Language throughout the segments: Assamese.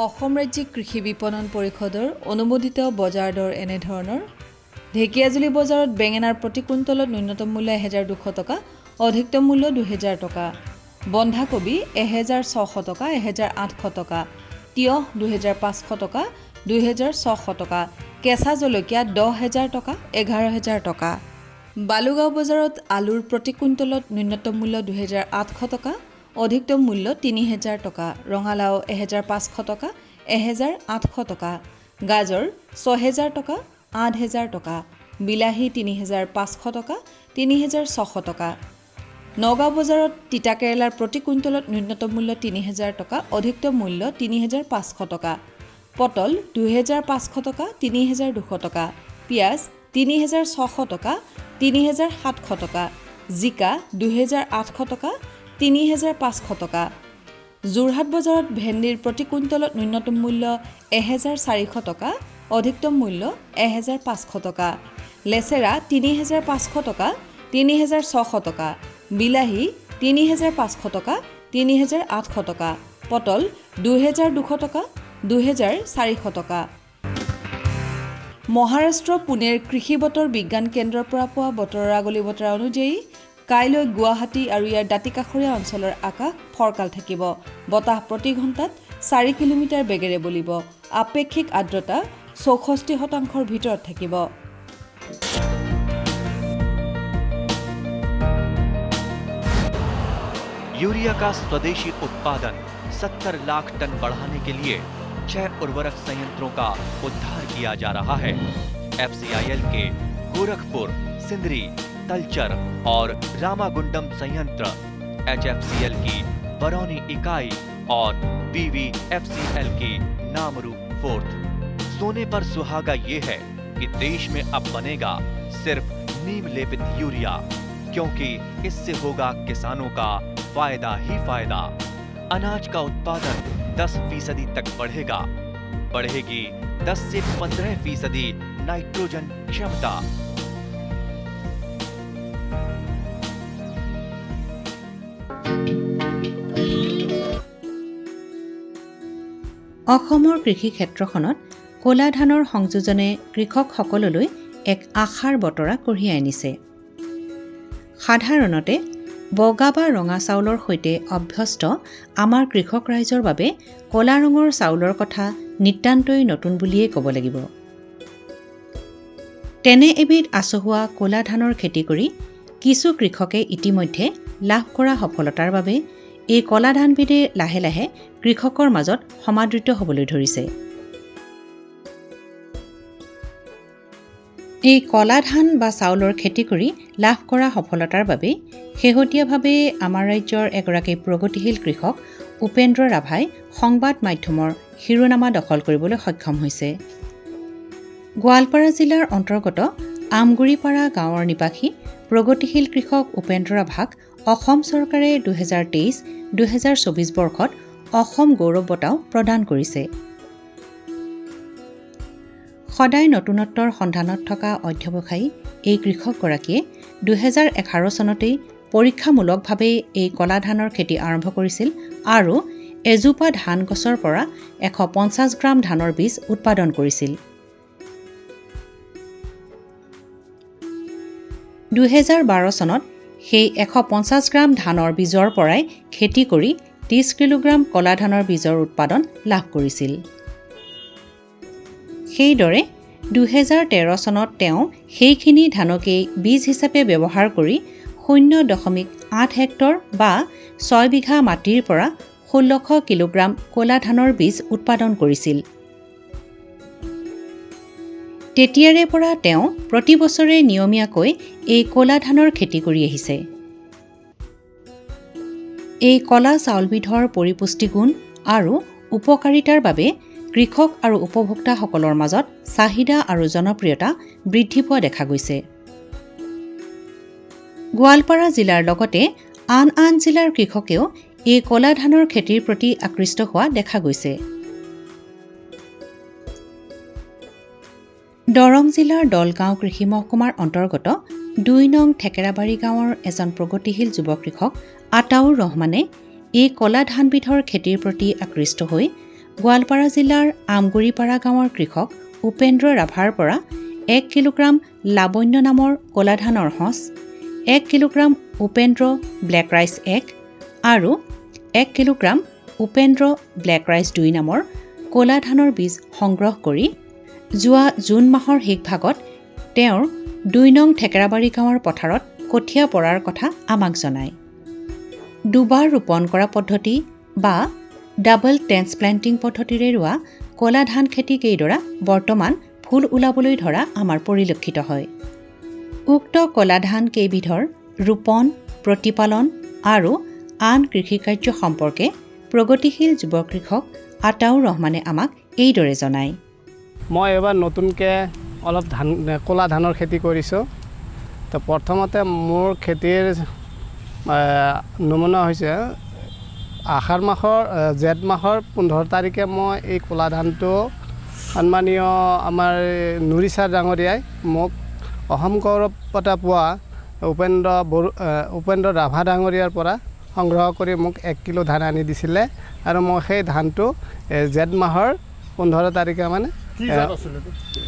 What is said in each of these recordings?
অসম ৰাজ্যিক কৃষি বিপণন পৰিষদৰ অনুমোদিত বজাৰ দৰ এনেধৰণৰ ঢেকিয়াজুলি বজাৰত বেঙেনাৰ প্ৰতি কুইণ্টলত ন্যূনতম মূল্য 1200 টকা, অধিকতম মূল্য 2000 টকা, বন্ধাকবি 1600 টকা, 1800 টকা, তিয়হ 2500 টকা, 2600 টকা, কেঁচা জলকীয়া 10000 টকা, 11000 টকা। বালুগাঁও বজাৰত আলুৰ প্ৰতি কুইণ্টলত ন্যূনতম মূল্য 2800 টকা, অধিকতম মূল্য 3000 টকা, ৰঙালাও 1500 টকা, 1800 টকা, গাজৰ 6000 টকা, 8000 টকা, বিলাহী 3500 টকা, 3600 টকা। নগাঁও বজাৰত তিতা কেৰেলাৰ প্ৰতি কুইণ্টলত ন্যূনতম মূল্য 3000 টকা, অধিকতম মূল্য 3500 টকা, পটল 2500 টকা, 3200 টকা, পিঁয়াজ 3600 টকা, 3700 টকা, জিকা 2800 টকা, 3500 টকা। যোৰহাট বজাৰত ভেন্দিৰ প্ৰতি কুইণ্টলত ন্যূনতম মূল্য 1400 টকা, অধিকতম মূল্য 1500 টকা, লেচেৰা 3500 টকা, 3600 টকা, বিলাহী 3500 টকা, 3800 টকা, পটল 2200 টকা, 2400 টকা। মহাৰাষ্ট্ৰ পুনেৰ কৃষি বতৰ বিজ্ঞান কেন্দ্ৰৰ পৰা পোৱা বতৰৰ আগলি বতৰা অনুযায়ী কাইলৈ গুৱাহাটী আৰু ইয়াৰ দাঁতিকাষৰীয়া অঞ্চলৰ আকাশ ফৰকাল থাকিব। বতাহ প্ৰতি ঘণ্টাত 4 কিলোমিটাৰ বেগেৰে বলিব। আপেক্ষিক আৰ্দ্ৰতা 64% ভিতৰত থাকিব। यूरिया का स्वदेशी उत्पादन 70 लाख टन बढ़ाने के लिए 6 उर्वरक संयंत्रों का उद्धार किया जा रहा है। FCIL के गोरखपुर, सिंदरी, तलचर और रामागुंडम संयंत्र, HFCL की बरौनी इकाई और BVFCL की नामरू फोर्थ। सोने पर सुहागा ये है कि देश में अब बनेगा सिर्फ नीम लेपित यूरिया, क्योंकि इससे होगा किसानों का फायदा ही फायदा। अनाज का उत्पादन 10% तक बढ़ेगा। बढ़ेगी 10 से 15% नाइट्रोजन क्षमता। অসমৰ কৃষি ক্ষেত্ৰখনত ক'লা ধানৰ সংযোজনে কৃষকসকললৈ এক আশাৰ বতৰা কঢ়িয়াই আনিছে। সাধাৰণতে বগা বা ৰঙা চাউলৰ সৈতে অভ্যস্ত আমাৰ কৃষক ৰাইজৰ বাবে ক'লা ৰঙৰ চাউলৰ কথা নিতান্তই নতুন বুলিয়েই ক'ব লাগিব। তেনে এবিধ আচহুৱা ক'লা ধানৰ খেতি কৰি কিছু কৃষকে ইতিমধ্যে লাভ কৰা সফলতাৰ বাবে এই ক'লা ধানবিধে লাহে লাহে কৃষকৰ মাজত সমাদৃত হ'বলৈ ধৰিছে। এই ক'লা ধান বা চাউলৰ খেতি কৰি লাভ কৰা সফলতাৰ বাবে শেহতীয়াভাৱে আমাৰ ৰাজ্যৰ এগৰাকী প্ৰগতিশীল কৃষক উপেন্দ্ৰ ৰাভাই সংবাদ মাধ্যমৰ শিৰোনামা দখল কৰিবলৈ সক্ষম হৈছে। গোৱালপাৰা জিলাৰ অন্তৰ্গত আমগুৰিপাৰা গাঁৱৰ নিবাসী প্ৰগতিশীল কৃষক উপেন্দ্ৰ ৰাভাক অসম চৰকাৰে 2023-2024 বৰ্ষত অসম গৌৰৱ বঁটাও প্ৰদান কৰিছে। সদায় নতুনত্বৰ সন্ধানত থকা অধ্যৱসায়ী এই কৃষকগৰাকীয়ে 2011 চনতেই পৰীক্ষামূলকভাৱে এই ক'লা ধানৰ খেতি আৰম্ভ কৰিছিল আৰু এজোপা ধান গছৰ পৰা 150 গ্ৰাম ধানৰ বীজ উৎপাদন কৰিছিল। 2012 চনত সেই 150 গ্ৰাম ধানৰ বীজৰ পৰাই খেতি কৰি 30 কিলোগ্ৰাম ক'লা ধানৰ বীজৰ উৎপাদন লাভ কৰিছিল। সেইদৰে 2013 চনত তেওঁ সেইখিনি ধানকেই বীজ হিচাপে ব্যৱহাৰ কৰি 0.8 হেক্টৰ বা 6 বিঘা মাটিৰ পৰা 1600 কিলোগ্ৰাম ক'লা ধানৰ বীজ উৎপাদন কৰিছিল। তেতিয়াৰে পৰা তেওঁ প্ৰতি বছৰে নিয়মীয়াকৈ এই ক'লা ধানৰ খেতি কৰি আহিছে। এই ক'লা চাউলবিধৰ পৰিপুষ্টিগুণ আৰু উপকাৰিতাৰ বাবে কৃষক আৰু উপভোক্তাসকলৰ মাজত চাহিদা আৰু জনপ্ৰিয়তা বৃদ্ধি পোৱা দেখা গৈছে। গোৱালপাৰা জিলাৰ লগতে আন আন জিলাৰ কৃষকেও এই ক'লা ধানৰ খেতিৰ প্ৰতি আকৃষ্ট হোৱা দেখা গৈছে। দৰং জিলাৰ দলগাঁও কৃষি মহকুমাৰ অন্তৰ্গত 2 নং ঠেকেৰাবাৰী গাঁৱৰ এজন প্ৰগতিশীল যুৱ কৃষক আতাউৰ ৰহমানে এই ক'লা ধানবিধৰ খেতিৰ প্ৰতি আকৃষ্ট হৈ গোৱালপাৰা জিলাৰ আমগুৰিপাৰা গাঁৱৰ কৃষক উপেন্দ্ৰ ৰাভাৰ পৰা 1 কিলোগ্ৰাম লাৱণ্য নামৰ ক'লা ধানৰ সঁচ, 1 কিলোগ্ৰাম উপেন্দ্ৰ ব্লেক ৰাইচ 1 আৰু 1 কিলোগ্ৰাম উপেন্দ্ৰ ব্লেক ৰাইচ 2 নামৰ ক'লা ধানৰ বীজ সংগ্ৰহ কৰি যোৱা জুন মাহৰ শেষ ভাগত তেওঁৰ 2 নং ঠেকেৰাবাৰী গাঁৱৰ পথাৰত কঠীয়া পৰাৰ কথা আমাক জনায়। দুবাৰ ৰোপণ কৰা পদ্ধতি বা ডাবল ট্ৰেন্সপ্লেণ্টিং পদ্ধতিৰে ৰোৱা ক'লা ধান খেতি কেইডৰা বৰ্তমান ফুল ওলাবলৈ ধৰা আমাৰ পৰিলক্ষিত হয়। উক্ত ক'লা ধান কেইবিধৰ ৰোপণ, প্ৰতিপালন আৰু আন কৃষিকাৰ্য সম্পৰ্কে প্ৰগতিশীল যুৱ কৃষক আতাউৰ ৰহমানে আমাক এইদৰে জনায়। মই এবাৰ নতুনকৈ অলপ ক'লা ধানৰ খেতি কৰিছোঁ। তো প্ৰথমতে মোৰ খেতিৰ নমুনা হৈছে আহাৰ মাহৰ জেঠ মাহৰ 15 তাৰিখে মই এই ক'লা ধানটো সন্মানীয় আমাৰ নুৰী ছাৰ ডাঙৰীয়াই মোক অসম গৌৰৱ বঁটা পোৱা উপেন্দ্ৰ ৰাভা ডাঙৰীয়াৰ পৰা সংগ্ৰহ কৰি মোক 1 কিলো ধান আনি দিছিলে আৰু মই সেই ধানটো জেঠ মাহৰ 15 তাৰিখে মানে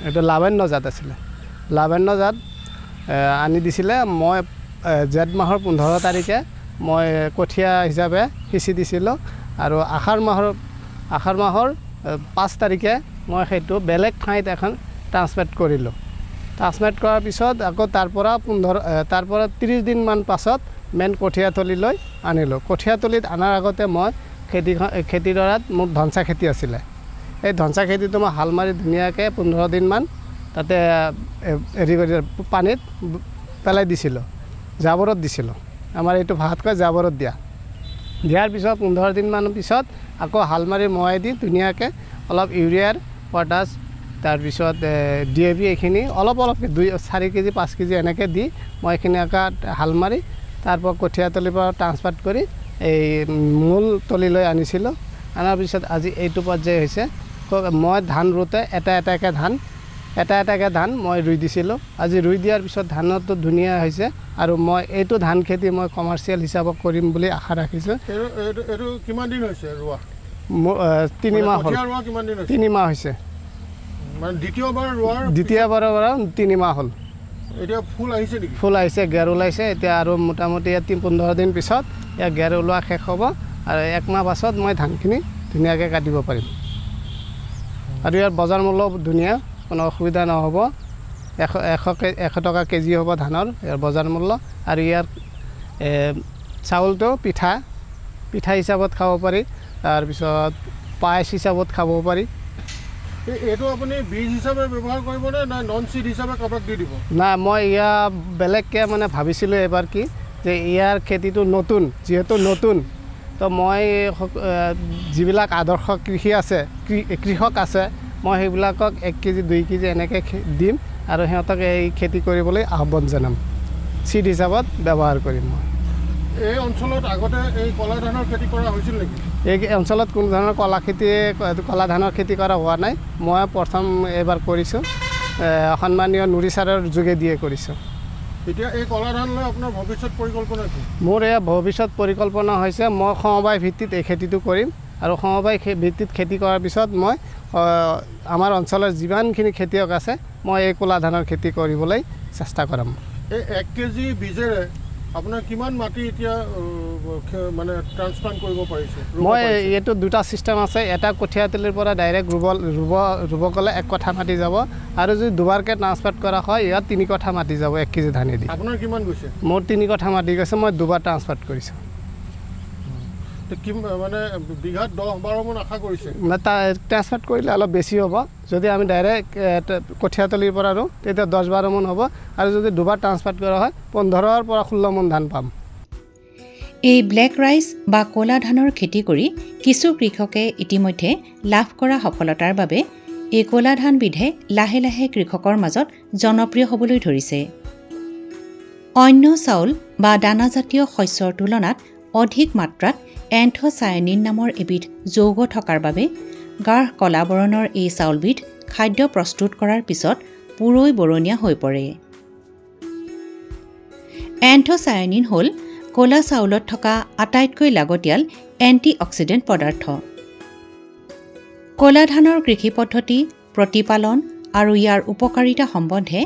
এইটো লাৱণ্য জাত আছিলে, লাৱণ্য জাত আনি দিছিলে। মই জেঠ মাহৰ 15 তাৰিখে মই কঠীয়া হিচাপে সিঁচি দিছিলোঁ আৰু আহাৰ মাহৰ 5 তাৰিখে মই সেইটো বেলেগ ঠাইত এখন ট্ৰান্সপ্লেণ্ট কৰিলোঁ। ট্ৰান্সপ্লেণ্ট কৰাৰ পিছত আকৌ তাৰ পৰা 30 দিনমান পাছত মেইন কঠীয়াতলীলৈ আনিলোঁ। কঠীয়াতলীত অনাৰ আগতে মই খেতিডৰাত মোৰ ধনচা খেতি আছিলে। এই ধনচা খেতিটো মই হাল মাৰি ধুনীয়াকৈ 15 দিনমান তাতে হেৰি কৰি পানীত পেলাই দিছিলোঁ, জাবৰত দিছিলোঁ। আমাৰ এইটো ভাত কয় জাবৰত দিয়াৰ পিছত 15 দিনমানৰ পিছত আকৌ হাল মাৰি মৰাই দি ধুনীয়াকৈ অলপ ইউৰিয়াৰ পটাছ তাৰপিছত DAP এইখিনি অলপ 4 কেজি 5 কেজি এনেকৈ দি মই এইখিনি আকৌ হাল মাৰি তাৰপৰা কঠীয়াতলীৰ পৰা ট্ৰান্সপ্লাণ্ট কৰি এই মূল তলীলৈ আনিছিলোঁ। অনাৰ পিছত আজি এইটো পৰ্যায় হৈছে। মই ধান ৰুওঁতে এটা এটাকৈ ধান মই ৰুই দিছিলোঁ। আজি ৰুই দিয়াৰ পিছত ধানটো ধুনীয়া হৈছে আৰু মই এইটো ধান খেতি মই কমাৰ্চিয়েল হিচাপত কৰিম বুলি আশা ৰাখিছোঁ। এইটো কিমান দিন হৈছে ৰোৱা? মোৰ 3 মাহ হ'ল। 3 মাহ হৈছে। মানে দ্বিতীয়বাৰৰ পৰা 3 মাহ হ'ল। এতিয়া ফুল আহিছে নেকি? ফুল আহিছে, গেৰ ওলাইছে। এতিয়া আৰু মোটামুটি 15 দিন পিছত ইয়াৰ গেৰ ওলোৱা শেষ হ'ব আৰু 1 মাহ পাছত মই ধানখিনি ধুনীয়াকৈ কাটিব পাৰিম আৰু ইয়াৰ বজাৰ মূল্য ধুনীয়া, কোনো অসুবিধা নহ'ব। 100 টকা কেজি হ'ব ধানৰ ইয়াৰ বজাৰ মূল্য। আৰু ইয়াৰ চাউলটো পিঠা হিচাপত খাব পাৰি, তাৰপিছত পায়স হিচাপত খাব পাৰি। এইটো আপুনি বীজ হিচাপে ব্যৱহাৰ কৰিবনে নে নন চিড হিচাপে কাৰোবাক দি দিব? নাই, মই ইয়াৰ বেলেগকৈ মানে ভাবিছিলোঁ এবাৰ কি যে ইয়াৰ খেতিটো যিহেতু নতুন, তো মই যিবিলাক আদৰ্শ কৃষক আছে মই সেইবিলাকক 1 কেজি 2 কেজি এনেকৈ দিম আৰু সিহঁতক এই খেতি কৰিবলৈ আহ্বান জনাম। চিড হিচাপত ব্যৱহাৰ কৰিম মই। এই অঞ্চলত আগতে এই ক'লা ধানৰ খেতি কৰা হৈছিল নেকি? এই অঞ্চলত কোনো ধৰণৰ ক'লা ধানৰ খেতি কৰা হোৱা নাই। মই প্ৰথম এবাৰ কৰিছোঁ, সন্মানীয় নুৰী ছাৰৰ যোগেদিয়ে কৰিছোঁ। এতিয়া এই ক'লা ধান লৈ আপোনাৰ ভৱিষ্যত পৰিকল্পনা কি? মোৰ এই ভৱিষ্যত পৰিকল্পনা হৈছে মই সমবায় ভিত্তিত এই খেতিটো কৰিম আৰু সমবায় ভিত্তিত খেতি কৰাৰ পিছত মই আমাৰ অঞ্চলৰ যিমানখিনি খেতিয়ক আছে মই এই ক'লা ধানৰ খেতি কৰিবলৈ চেষ্টা কৰিম। এই 1 কেজি বীজেৰে আপোনাৰ কিমান মাটি এতিয়া মানে ট্ৰান্সপ্লাণ্ট কৰিব পাৰিছে? মই এইটো 2টা ছিষ্টেম আছে। এটা কঠীয়াতলীৰ পৰা ডাইৰেক্ট ৰুব গ'লে 1 কঠা মাটি যাব আৰু যদি দুবাৰকৈ ট্ৰান্সপ্লাণ্ট কৰা হয় ইয়াত 3 কঠা মাটি যাব 1 কেজি ধানেদি। আপোনাৰ কিমান গৈছে? মোৰ 3 কঠা মাটি গৈছে, মই 2বাৰ ট্ৰান্সপ্লাণ্ট কৰিছোঁ। মানে বিঘাত 10-12 মান আশা কৰিছে? ট্ৰান্সপ্লাণ্ট কৰিলে অলপ বেছি হ'ব। যদি আমি ডাইৰেক্ট কঠীয়াতলীৰ পৰা ৰুওঁ তেতিয়া 10-12 মান হ'ব আৰু যদি দুবাৰ ট্ৰান্সপ্লাণ্ট কৰা হয় 15 পৰা 16 মান ধান পাম। এই ব্লেক ৰাইচ বা ক'লা ধানৰ খেতি কৰি কিছু কৃষকে ইতিমধ্যে লাভ কৰা সফলতাৰ বাবে এই ক'লা ধানবিধে লাহে লাহে কৃষকৰ মাজত জনপ্ৰিয় হ'বলৈ ধৰিছে। অন্য চাউল বা দানাজাতীয় শস্যৰ তুলনাত অধিক মাত্ৰাত এন্থোচায়ানিন নামৰ এবিধ যৌগ থকাৰ বাবে গাঢ় কলা বৰণৰ এই চাউলবিধ খাদ্য প্ৰস্তুত কৰাৰ পিছত পুৰৈ বৰণীয়া হৈ পৰে। এন্থোচায়ানিন হ'ল ক'লা চাউলত থকা আটাইতকৈ লাগতিয়াল এণ্টি অক্সিডেণ্ট পদাৰ্থ। ক'লা ধানৰ কৃষি পদ্ধতি, প্ৰতিপালন আৰু ইয়াৰ উপকাৰিতা সম্বন্ধে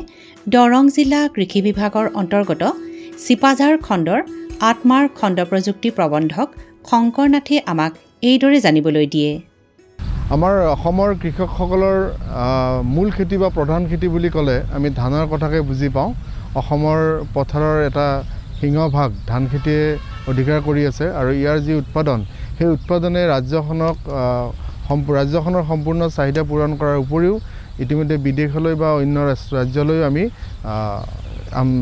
দৰং জিলা কৃষি বিভাগৰ অন্তৰ্গত চিপাঝাৰ খণ্ডৰ আত্মাৰ খণ্ড প্ৰযুক্তি প্ৰবন্ধক শংকৰ নাথে আমাক এইদৰে জানিবলৈ দিয়ে। আমাৰ অসমৰ কৃষকসকলৰ মূল খেতি বা প্ৰধান খেতি বুলি ক'লে আমি ধানৰ কথাকে বুজি পাওঁ। অসমৰ পথাৰৰ এটা সিংহভাগ ধান খেতিয়ে অধিকাৰ কৰি আছে আৰু ইয়াৰ যি উৎপাদন, সেই উৎপাদনে ৰাজ্যখনৰ সম্পূৰ্ণ চাহিদা পূৰণ কৰাৰ উপৰিও ইতিমধ্যে বিদেশলৈ বা অন্য ৰাজ্যলৈও আমি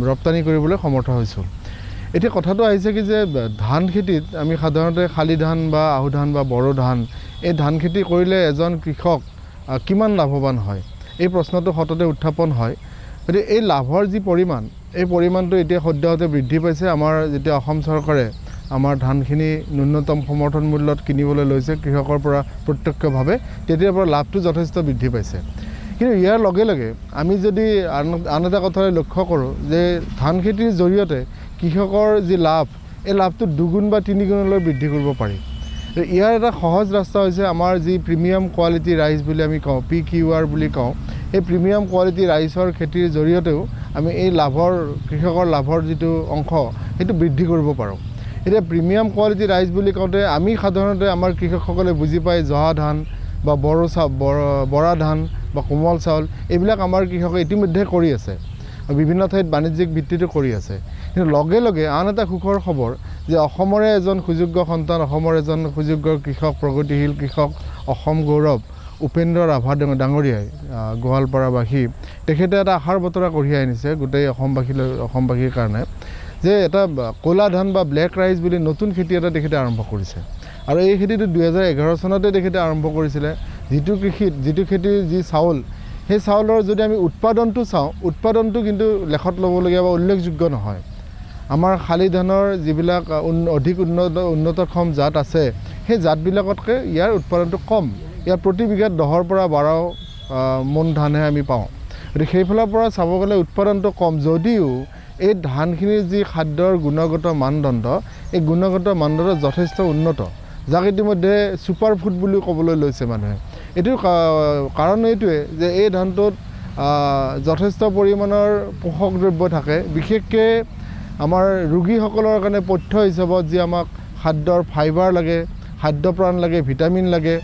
ৰপ্তানি কৰিবলৈ সমৰ্থ হৈছোঁ। এতিয়া কথাটো আহিছে কি যে ধান খেতিত আমি সাধাৰণতে শালি ধান বা আহু ধান বা বড়ো ধান, এই ধান খেতি কৰিলে এজন কৃষক কিমান লাভৱান হয়, এই প্ৰশ্নটো সততে উত্থাপন হয়। গতিকে এই লাভৰ যি পৰিমাণ, এই পৰিমাণটো এতিয়া সদ্যহতে বৃদ্ধি পাইছে। আমাৰ যেতিয়া অসম চৰকাৰে আমাৰ ধানখিনি ন্যূনতম সমৰ্থন মূল্যত কিনিবলৈ লৈছে কৃষকৰ পৰা প্ৰত্যক্ষভাৱে, তেতিয়াৰ পৰা লাভটো যথেষ্ট বৃদ্ধি পাইছে। কিন্তু ইয়াৰ লগে লগে আমি যদি আন এটা কথালৈ লক্ষ্য কৰোঁ যে ধান খেতিৰ জৰিয়তে কৃষকৰ যি লাভ, এই লাভটো দুগুণ বা তিনিগুণলৈ বৃদ্ধি কৰিব পাৰি। ইয়াৰ এটা সহজ ৰাস্তা হৈছে আমাৰ যি প্ৰিমিয়াম কোৱালিটি ৰাইচ বুলি আমি কওঁ, PQR বুলি কওঁ, এই প্ৰিমিয়াম কোৱালিটি ৰাইচৰ খেতিৰ জৰিয়তেও আমি এই কৃষকৰ লাভৰ যিটো অংশ সেইটো বৃদ্ধি কৰিব পাৰোঁ। এতিয়া প্ৰিমিয়াম কোৱালিটি ৰাইচ বুলি কওঁতে আমি সাধাৰণতে আমাৰ কৃষকসকলে বুজি পায় জহা ধান বা বৰা ধান বা কোমল চাউল, এইবিলাক আমাৰ কৃষকে ইতিমধ্যে কৰি আছে, বিভিন্ন ঠাইত বাণিজ্যিক ভিত্তিতো কৰি আছে। কিন্তু লগে লগে আন এটা সুখৰ খবৰ যে অসমৰে এজন সুযোগ্য সন্তান, অসমৰ এজন সুযোগ্য কৃষক, প্ৰগতিশীল কৃষক, অসম গৌৰৱ উপেন্দ্ৰ ৰাভা ডাঙৰীয়াই গোৱালপাৰাবাসী, তেখেতে এটা আশাৰ বতৰা কঢ়িয়াই আনিছে গোটেই অসমবাসীৰ কাৰণে যে এটা ক'লা ধান বা ব্লেক ৰাইচ বুলি নতুন খেতি এটা তেখেতে আৰম্ভ কৰিছে। আৰু এই খেতিটো 2011 চনতে তেখেতে আৰম্ভ কৰিছিলে। যিটো খেতিৰ যি চাউল, সেই চাউলৰ যদি আমি উৎপাদনটো চাওঁ, উৎপাদনটো কিন্তু লেখত ল'বলগীয়া বা উল্লেখযোগ্য নহয়। আমাৰ শালি ধানৰ যিবিলাক অধিক উন্নতক্ষম জাত আছে, সেই জাতবিলাকতকৈ ইয়াৰ উৎপাদনটো কম। ইয়াৰ প্ৰতি বিঘাত 10 পৰা 12 মোন ধানহে আমি পাওঁ। গতিকে সেইফালৰ পৰা চাব গ'লে উৎপাদনটো কম, যদিও এই ধানখিনিৰ যি খাদ্যৰ গুণগত মানদণ্ড, এই গুণগত মানদণ্ড যথেষ্ট উন্নত, যাক ইতিমধ্যে ছুপাৰ ফুড বুলিও ক'বলৈ লৈছে মানুহে। এইটোৰ কাৰণ এইটোৱে যে এই ধানটোত যথেষ্ট পৰিমাণৰ পোষক দ্ৰব্য থাকে, বিশেষকৈ আমাৰ ৰোগীসকলৰ কাৰণে পথ্য হিচাপত যি আমাক খাদ্যৰ ফাইবাৰ লাগে, খাদ্যপ্ৰাণ লাগে, ভিটামিন লাগে,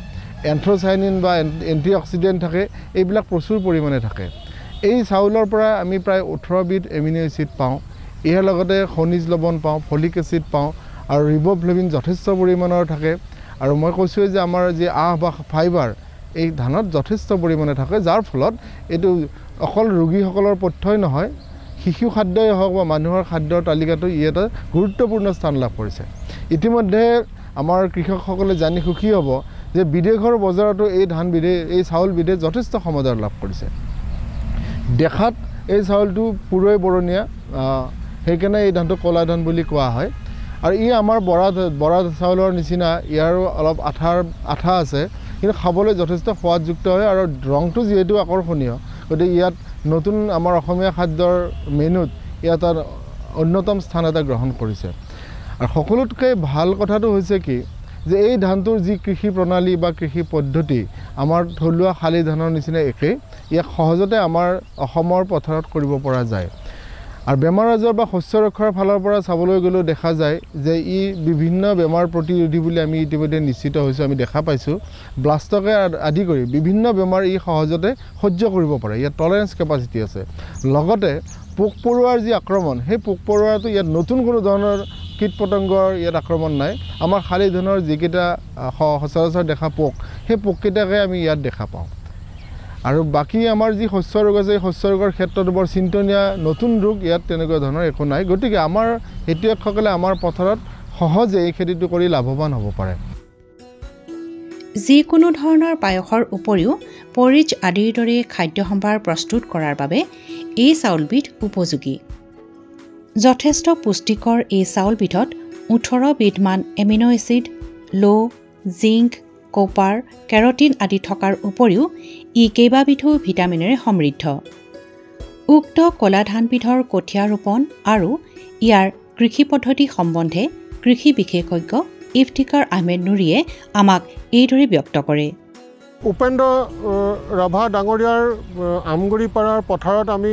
এন্থ্ৰচাইনিন বা এণ্টিঅক্সিডেণ্ট থাকে, এইবিলাক প্ৰচুৰ পৰিমাণে থাকে। এই চাউলৰ পৰা আমি প্ৰায় 18 বিধ এমিনো এচিড পাওঁ। ইয়াৰ লগতে খনিজ লৱণ পাওঁ, ফলিক এচিড পাওঁ আৰু ৰিব'ফ্লেভিন যথেষ্ট পৰিমাণৰ থাকে। আৰু মই কৈছোঁৱে যে আমাৰ যি আঁহ বা ফাইবাৰ এই ধানত যথেষ্ট পৰিমাণে থাকে, যাৰ ফলত এইটো অকল ৰোগীসকলৰ পথ্যই নহয়, শিশু খাদ্যই হওক বা মানুহৰ খাদ্যৰ তালিকাটো ই এটা গুৰুত্বপূৰ্ণ স্থান লাভ কৰিছে। ইতিমধ্যে আমাৰ কৃষকসকলে জানি সুখী হ'ব যে বিদেশৰ বজাৰতো এই চাউলবিধে যথেষ্ট সমাদৰ লাভ কৰিছে। দেখাত এই চাউলটো পুৰৈ বৰণীয়া, সেইকাৰণে এই ধানটো ক'লা ধান বুলি কোৱা হয়। আৰু ই আমাৰ বৰা চাউলৰ নিচিনা, ইয়াৰো অলপ আঠা আছে, কিন্তু খাবলৈ যথেষ্ট সোৱাদযুক্ত হয় আৰু ৰংটো যিহেতু আকৰ্ষণীয়, গতিকে ইয়াত নতুন আমাৰ অসমীয়া খাদ্যৰ মেনুত ইয়াত এটা অন্যতম স্থান এটা গ্ৰহণ কৰিছে। আৰু সকলোতকৈ ভাল কথাটো হৈছে কি যে এই ধানটোৰ যি কৃষি প্ৰণালী বা কৃষি পদ্ধতি আমাৰ থলুৱা শালি ধানৰ নিচিনা একেই, ইয়াক সহজতে আমাৰ অসমৰ পথাৰত কৰিব পৰা যায়। আৰু বেমাৰ আজাৰ বা শস্য ৰক্ষাৰ ফালৰ পৰা চাবলৈ গ'লেও দেখা যায় যে ই বিভিন্ন বেমাৰ প্ৰতিৰোধী বুলি আমি ইতিমধ্যে নিশ্চিত হৈছোঁ, আমি দেখা পাইছোঁ। ব্লাষ্টকে আদি কৰি বিভিন্ন বেমাৰ ই সহজতে সহ্য কৰিব পাৰে, ইয়াত টলাৰেঞ্চ কেপাচিটি আছে। লগতে পোক পৰুৱাৰ যি আক্ৰমণ, সেই পোক পৰুৱাটো ইয়াত নতুন কোনো ধৰণৰ কীট পতংগৰ ইয়াত আক্ৰমণ নাই। আমাৰ শালি ধানৰ যিকেইটা সচৰাচৰ দেখা পোক, সেই পোককেইটাকে আমি ইয়াত দেখা পাওঁ। আৰু বাকী আমাৰ যি শস্য ৰোগ আছে, এই শস্য ৰোগৰ ক্ষেত্ৰত বৰ চিন্তনীয় নতুন ৰোগ ইয়াত তেনেকুৱা ধৰণৰ একো নাই। গতিকে আমাৰ খেতিয়কসকলে আমাৰ পথাৰত সহজে এই খেতিটো কৰি লাভৱান হ'ব পাৰে। যিকোনো ধৰণৰ পায়সৰ উপৰিও পৰিজ আদিৰ দৰে খাদ্য সম্ভাৰ প্ৰস্তুত কৰাৰ বাবে এই চাউলবিধ উপযোগী। যথেষ্ট পুষ্টিকৰ এই চাউলবিধত 18 বিধমান এমিনো এচিড, লো, জিংক, কপাৰ, কেৰটিন আদি থকাৰ উপৰিও ই কেইবাবিধো ভিটামিনেৰে সমৃদ্ধ। উক্ত ক'লা ধানবিধৰ কঠীয়া ৰোপণ আৰু ইয়াৰ কৃষি পদ্ধতি সম্বন্ধে কৃষি বিশেষজ্ঞ ইফতিকাৰ আহমেদ নুৰীয়ে আমাক এইদৰে ব্যক্ত কৰে। উপেন্দ্ৰ ৰাভা ডাঙৰীয়াৰ আমগুৰিপাৰাৰ পথাৰত আমি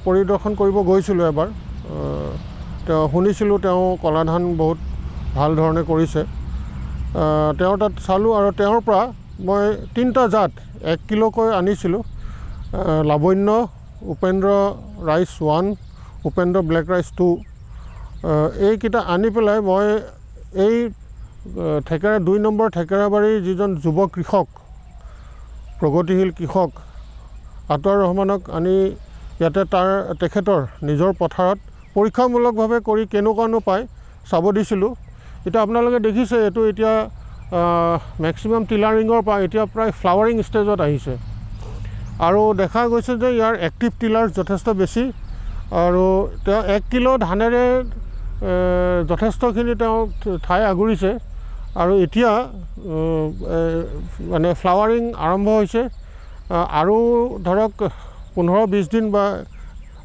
পৰিদৰ্শন কৰিব গৈছিলোঁ এবাৰ। তেওঁ শুনিছিলোঁ তেওঁ কলা ধান বহুত ভাল ধৰণে কৰিছে। তেওঁৰ তাত চালোঁ আৰু তেওঁৰ পৰা মই 3টা জাত 1 কিলোকৈ আনিছিলোঁ। Lavanya, Upendra rice 1, Upendra black rice 2, এইকেইটা আনি পেলাই মই এই 2 নম্বৰ থেকেৰাবাৰীৰ যিজন যুৱ কৃষক, প্ৰগতিশীল কৃষক আতৱাৰ ৰহমানক আনি ইয়াতে তেখেতৰ নিজৰ পথাৰত পৰীক্ষামূলকভাৱে কৰি কেনেকুৱানো পায় চাব দিছিলোঁ। এতিয়া আপোনালোকে দেখিছে এইটো এতিয়া মেক্সিমাম টিলাৰিঙৰ পৰা এতিয়া প্ৰায় ফ্লাৱাৰিং ষ্টেজত আহিছে আৰু দেখা গৈছে যে ইয়াৰ এক্টিভ টিলাৰ যথেষ্ট বেছি আৰু তেওঁ 1 কিলো ধানেৰে যথেষ্টখিনি তেওঁ ঠাই আগুৰিছে আৰু এতিয়া মানে ফ্লাৱাৰিং আৰম্ভ হৈছে আৰু ধৰক 15-20 দিন বা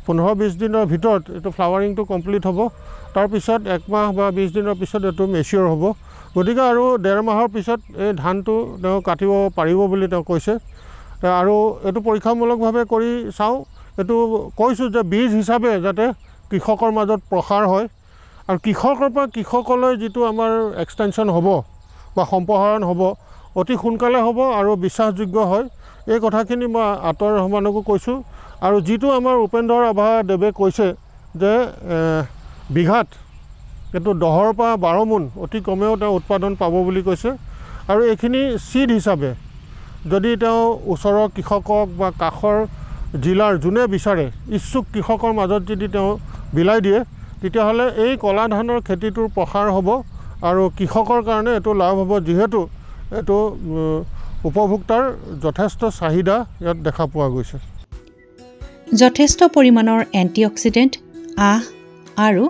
15-20 দিনৰ ভিতৰত এইটো ফ্লাৱাৰিংটো কমপ্লিট হ'ব। তাৰপিছত 1 মাহ বা 20 দিনৰ পিছত এইটো মেচিয়ৰ হ'ব। গতিকে আৰু 1.5 মাহৰ পিছত এই ধানটো তেওঁ কাটিব পাৰিব বুলি তেওঁ কৈছে আৰু এইটো পৰীক্ষামূলকভাৱে কৰি চাওঁ। এইটো কৈছোঁ যে বীজ হিচাপে যাতে কৃষকৰ মাজত প্ৰসাৰ হয় আৰু কৃষকৰ পৰা কৃষকলৈ যিটো আমাৰ এক্সটেনশ্যন হ'ব বা সম্প্ৰসাৰণ হ'ব অতি সোনকালে হ'ব আৰু বিশ্বাসযোগ্য হয়। এই কথাখিনি মই আতৱাৰ ৰহমানকো কৈছোঁ আৰু যিটো আমাৰ উপেন্দ্ৰ ৰাভা দেৱে কৈছে যে বিঘাত এইটো 10ৰ পৰা 12 মোন অতি কমেও তেওঁ উৎপাদন পাব বুলি কৈছে আৰু এইখিনি চিড হিচাপে যদি তেওঁ ওচৰৰ কৃষকক বা কাষৰ জিলাৰ যোনে বিচাৰে ইচ্ছুক কৃষকৰ মাজত যদি তেওঁ বিলাই দিয়ে তেতিয়াহ'লে এই কলা ধানৰ খেতিটোৰ প্ৰসাৰ হ'ব আৰু কৃষকৰ কাৰণে এইটো লাভ হ'ব, যিহেতু এইটো উপভোক্তাৰ যথেষ্ট চাহিদা ইয়াত দেখা পোৱা গৈছে। যথেষ্ট পৰিমাণৰ এণ্টিঅক্সিডেণ্ট, আঁহ আৰু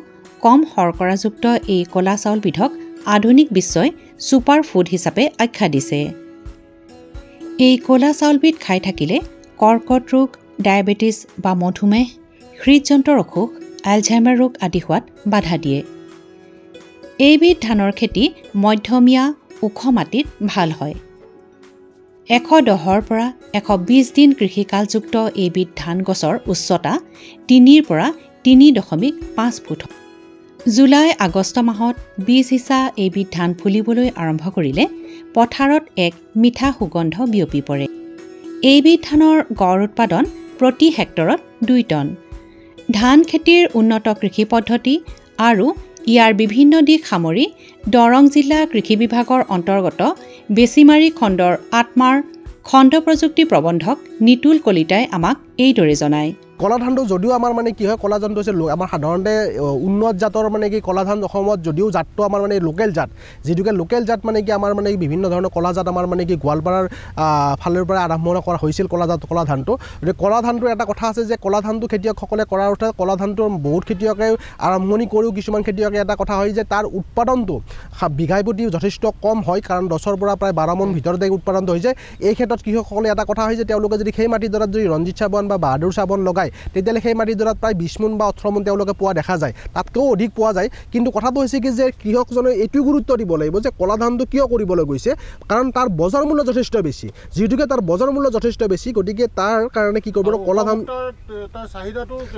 কম শৰ্কৰাযুক্ত এই কলা চাউলবিধক আধুনিক বিশ্বই ছুপাৰ ফুড হিচাপে আখ্যা দিছে। এই কলা চাউলবিধ খাই থাকিলে কৰ্কট ৰোগ, ডায়েবেটিছ বা মধুমেহ, হৃদযন্ত্ৰৰ অসুখ, এলঝাইমাৰ ৰোগ আদি হোৱাত বাধা দিয়ে। এইবিধ ধানৰ খেতি মধ্যমীয়া ওখ মাটিত ভাল হয়। 110ৰ পৰা 120 দিন কৃষিকালযুক্ত এইবিধ ধান গছৰ উচ্চতা 3ৰ পৰা 3.5 ফুট। জুলাই-আগষ্ট মাহত বীজ সিঁচা এইবিধ ধান ফুলিবলৈ আৰম্ভ কৰিলে পথাৰত এক মিঠা সুগন্ধ বিয়পি পৰে। এইবিধ ধানৰ গড় উৎপাদন প্ৰতি হেক্টৰত 2 টন। ধান খেতিৰ উন্নত কৃষি পদ্ধতি আৰু ইয়াৰ বিভিন্ন দিশ সামৰি দৰং জিলা কৃষি বিভাগৰ অন্তৰ্গত বেচিমাৰী খণ্ডৰ আত্মাৰ খণ্ড প্ৰযুক্তি প্ৰবন্ধক নিতুল কলিতাই আমাক এইদৰে জনায়। কলা ধানটো যদিও আমাৰ মানে কি হয়, কলা ধানটো হৈছে আমাৰ সাধাৰণতে উন্নত জাতৰ মানে কি কলা ধান অসমত যদিও জাতটো আমাৰ মানে লোকেল জাত, যিটোকে লোকেল জাত মানে কি আমাৰ মানে বিভিন্ন ধৰণৰ কলা জাত আমাৰ মানে কি গোৱালপাৰাৰ ফালৰ পৰা আৰম্ভ কৰা হৈছিল কলা ধানটো। গতিকে কলা ধানটোৰ এটা কথা আছে যে কলা ধানটো খেতিয়কসকলে কৰাৰ অৰ্থে কলা ধানটো বহুত খেতিয়কে আৰম্ভণি কৰিও কিছুমান খেতিয়কে এটা কথা হয় যে তাৰ উৎপাদনটো বিঘাই প্ৰতি যথেষ্ট কম হয়, কাৰণ 10ৰ পৰা প্ৰায় 12 মোন ভিতৰতে উৎপাদনটো হৈ যায়। এই ক্ষেত্ৰত কৃষকসকলে এটা কথা হয় যে তেওঁলোকে যদি সেই মাটিডৰাত যদি ৰঞ্জিত চাবন বা বাহাদুৰ চাবন লগায় তেতিয়াহ'লে সেই মাটিডৰাত প্ৰায় 20 মোন বা 18 মোন তেওঁলোকে পোৱা দেখা যায়, তাতকৈও অধিক পোৱা যায়। কিন্তু কথাটো হৈছে কি যে কৃষকজনে এইটো গুৰুত্ব দিব লাগিব যে কলা ধানটো কিয় কৰিবলৈ গৈছে, কাৰণ তাৰ বজাৰ মূল্য যথেষ্ট বেছি। যিহেতুকে তাৰ বজাৰ মূল্য যথেষ্ট বেছি, গতিকে তাৰ কাৰণে কি কৰিব, কলা ধান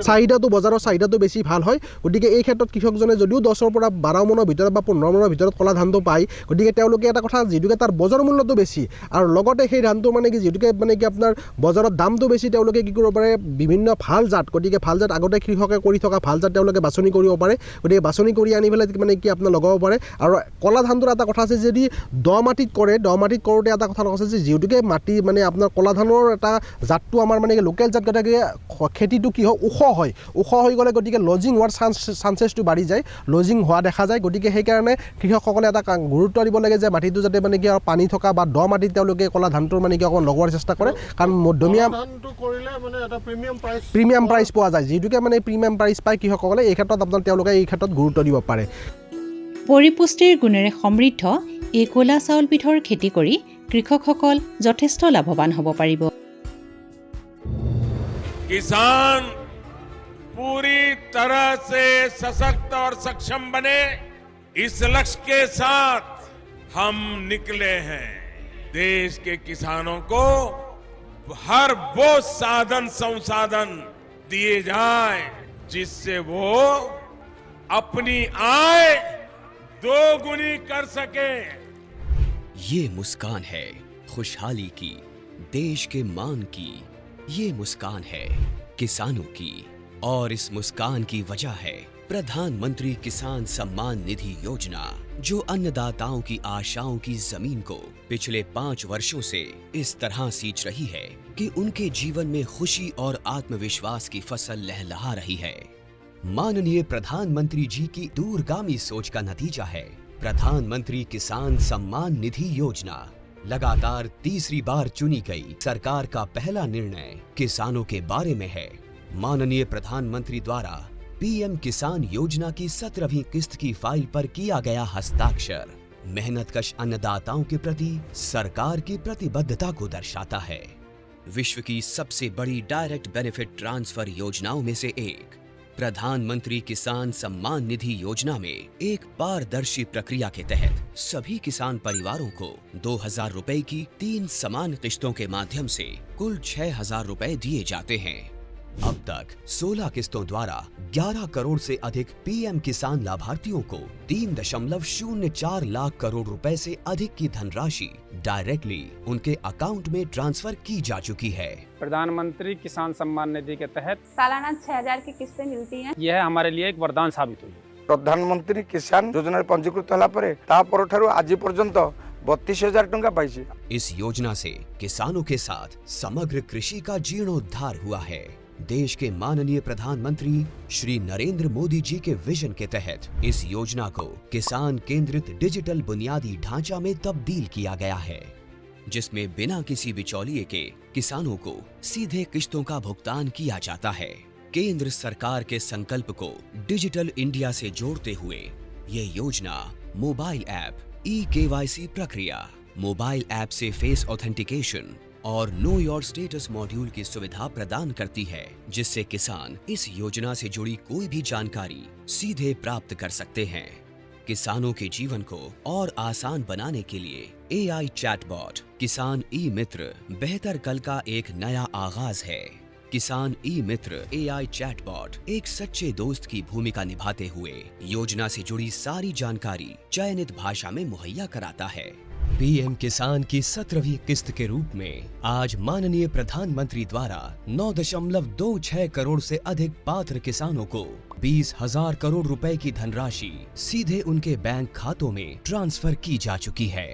চাহিদাটো বজাৰৰ চাহিদাটো বেছি ভাল হয়। গতিকে এই ক্ষেত্ৰত কৃষকজনে যদিও 10ৰ পৰা 12 মোনৰ ভিতৰত বা 15 মোনৰ ভিতৰত কলা ধানটো পায়, গতিকে তেওঁলোকে এটা কথা যিহেতুকে তাৰ বজাৰ মূল্যটো বেছি আৰু লগতে সেই ধানটো মানে কি যিহেতুকে মানে কি আপোনাৰ বজাৰত দামটো বেছি, তেওঁলোকে কি কৰিব পাৰে বিভিন্ন ভাল জাত, গতিকে ভাল জাত আগতে কৃষকে কৰি থকা ভাল জাত তেওঁলোকে বাছনি কৰিব পাৰে। গতিকে বাছনি কৰি আনি পেলাই মানে কি আপোনাৰ লগাব পাৰে। আৰু কলা ধানটোৰ এটা কথা আছে, যদি দ মাটিত কৰে, দ মাটিত কৰোঁতে এটা কথা আছে যে যিহেতুকে মাটি মানে আপোনাৰ কলা ধানৰ এটা জাতটো আমাৰ মানে লোকেল জাত, গতিকে খেতিটো কি হয় ওখ হয়, ওখ হৈ গ'লে গতিকে লজিং হোৱাৰ চান্সেছটো বাঢ়ি যায়, লজিং হোৱা দেখা যায়। গতিকে সেইকাৰণে কৃষকসকলে এটা গুৰুত্ব দিব লাগে যে মাটিটো যাতে মানে কি পানী থকা বা দ মাটিত তেওঁলোকে কলা ধানটোৰ মানে কি অকণমান লগোৱাৰ চেষ্টা কৰে, কাৰণ মধ্যমীয়া প্ৰিমিয়াম প্ৰাইচ পোৱা যায়। যিহেতুকে মানে প্ৰিমিয়াম প্ৰাইচ পায় কৃষকসকলে, এই ক্ষেত্ৰত আপোনাৰ তেওঁলোকে এই ক্ষেত্ৰত গুৰুত্ব দিব পাৰে। পৰিপুষ্টিৰ গুণেৰে সমৃদ্ধ এই কলা চাউলবিধৰ খেতি কৰি কৃষকসকল যথেষ্ট লাভৱান হ'ব পাৰিব। किसान पूरी तरह से सशक्त और सक्षम बने, इस लक्ष्य के साथ हम निकले हैं। देश के किसानों को हर वो साधन संसाधन दिए जाए जिससे वो अपनी आय दोगुनी कर सके। ये मुस्कान है खुशहाली की, देश के मान की। ये मुस्कान है किसानों की, और इस मुस्कान की वजह है प्रधानमंत्री किसान सम्मान निधि योजना, जो अन्नदाताओं की आशाओं की जमीन को पिछले 5 वर्षों से इस तरह सींच रही है कि उनके जीवन में खुशी और आत्मविश्वास की फसल लहलहा रही है। माननीय प्रधानमंत्री जी की दूरगामी सोच का नतीजा है प्रधानमंत्री किसान सम्मान निधि योजना। लगातार तीसरी बार चुनी गई सरकार का पहला निर्णय किसानों के बारे में है। माननीय प्रधानमंत्री द्वारा पीएम किसान योजना की 17वीं किस्त की फाइल पर किया गया हस्ताक्षर मेहनतकश अन्नदाताओं के प्रति सरकार की प्रतिबद्धता को दर्शाता है। विश्व की सबसे बड़ी डायरेक्ट बेनिफिट ट्रांसफर योजनाओं में से एक प्रधानमंत्री किसान सम्मान निधि योजना में एक पारदर्शी प्रक्रिया के तहत सभी किसान परिवारों को 2000 रुपए की 3 समान किस्तों के माध्यम से कुल 6000 रुपए दिए जाते हैं। अब तक 16 किस्तों द्वारा 11 करोड़ से अधिक पीएम किसान लाभार्थियों को 3.04 लाख करोड़ रुपए से अधिक की धनराशि डायरेक्टली उनके अकाउंट में ट्रांसफर की जा चुकी है। प्रधानमंत्री किसान सम्मान निधि के तहत सालाना 6000 की किस्तें मिलती हैं। यह हमारे लिए एक वरदान साबित हुई। प्रधानमंत्री किसान योजना पंजीकृत होला परे तापर ठारू आज पर्यंत 32,000 टंका पाइछि। इस योजना से किसानों के साथ समग्र कृषि का जीर्णोद्धार हुआ है। देश के माननीय प्रधानमंत्री श्री नरेंद्र मोदी जी के विजन के तहत इस योजना को किसान केंद्रित डिजिटल बुनियादी ढांचा में तब्दील किया गया है, जिसमें बिना किसी बिचौलिए के किसानों को सीधे किस्तों का भुगतान किया जाता है। केंद्र सरकार के संकल्प को डिजिटल इंडिया से जोड़ते हुए ये योजना मोबाइल ऐप, ई-KYC प्रक्रिया, मोबाइल ऐप से फेस ऑथेंटिकेशन और नो योर स्टेटस मॉड्यूल की सुविधा प्रदान करती है, जिससे किसान इस योजना से जुड़ी कोई भी जानकारी सीधे प्राप्त कर सकते हैं। किसानों के जीवन को और आसान बनाने के लिए AI चैटबॉट किसान ई-मित्र बेहतर कल का एक नया आगाज है। किसान ई-मित्र AI चैटबॉट एक सच्चे दोस्त की भूमिका निभाते हुए योजना से जुड़ी सारी जानकारी चयनित भाषा में मुहैया कराता है। पीएम किसान की 17वीं किस्त के रूप में आज माननीय प्रधानमंत्री द्वारा 9.26 करोड़ से अधिक पात्र किसानों को 20,000 करोड़ रुपए की धनराशि सीधे उनके बैंक खातों में ट्रांसफर की जा चुकी है।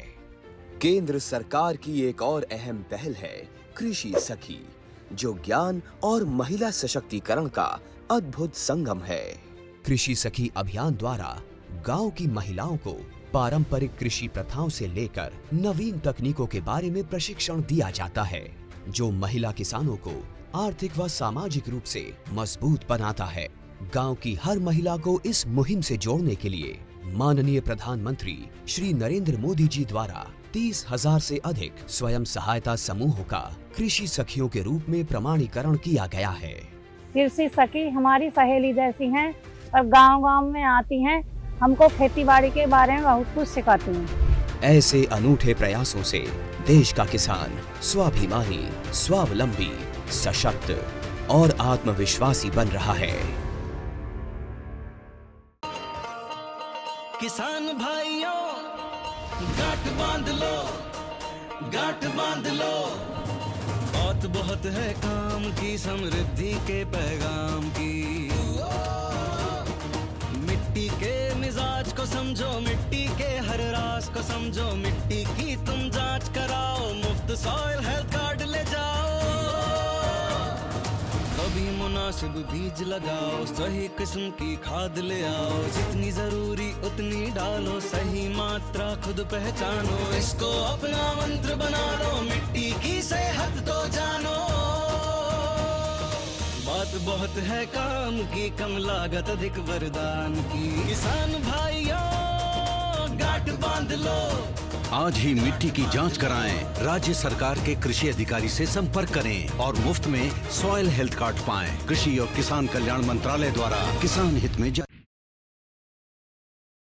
केंद्र सरकार की एक और अहम पहल है कृषि सखी, जो ज्ञान और महिला सशक्तिकरण का अद्भुत संगम है। कृषि सखी अभियान द्वारा गांव की महिलाओं को पारंपरिक कृषि प्रथाओं से लेकर नवीन तकनीकों के बारे में प्रशिक्षण दिया जाता है, जो महिला किसानों को आर्थिक व सामाजिक रूप से मजबूत बनाता है। गांव की हर महिला को इस मुहिम से जोड़ने के लिए माननीय प्रधानमंत्री श्री नरेंद्र मोदी जी द्वारा 30,000 से अधिक स्वयं सहायता समूहों का कृषि सखियों के रूप में प्रमाणीकरण किया गया है। कृषि सखी हमारी सहेली जैसी हैं और गांव-गांव में आती हैं, हमको खेतीबाड़ी के बारे में बहुत कुछ सिखाती हैं। ऐसे अनूठे प्रयासों से देश का किसान स्वाभिमानी, स्वावलंबी, सशक्त और आत्मविश्वासी बन रहा है। किसान भाइयों गांठ बांध लो, गांठ बांध लो, बहुत बहुत है काम की, समृद्धि के पैगाम की। मिट्टी के मिजाज को समझो, मिट्टी के हर राज को समझो, मिट्टी की तुम जांच कराओ, मुफ्त सॉइल हेल्थ कार्ड ले जाओ। कभी मुनासिब बीज लगाओ, सही किस्म की खाद ले आओ, जितनी जरूरी उतनी डालो, सही मात्रा खुद पहचानो, इसको अपना मंत्र बना लो, मिट्टी की सेहत तो जानो। बात बहुत है काम की, कम लागत अधिक वरदान की। किसान भाइयों गांठ बांध लो, आज ही मिट्टी की जांच कराएं, राज्य सरकार के कृषि अधिकारी से संपर्क करें और मुफ्त में सॉइल हेल्थ कार्ड पाएं। कृषि और किसान कल्याण मंत्रालय द्वारा किसान हित में जारी।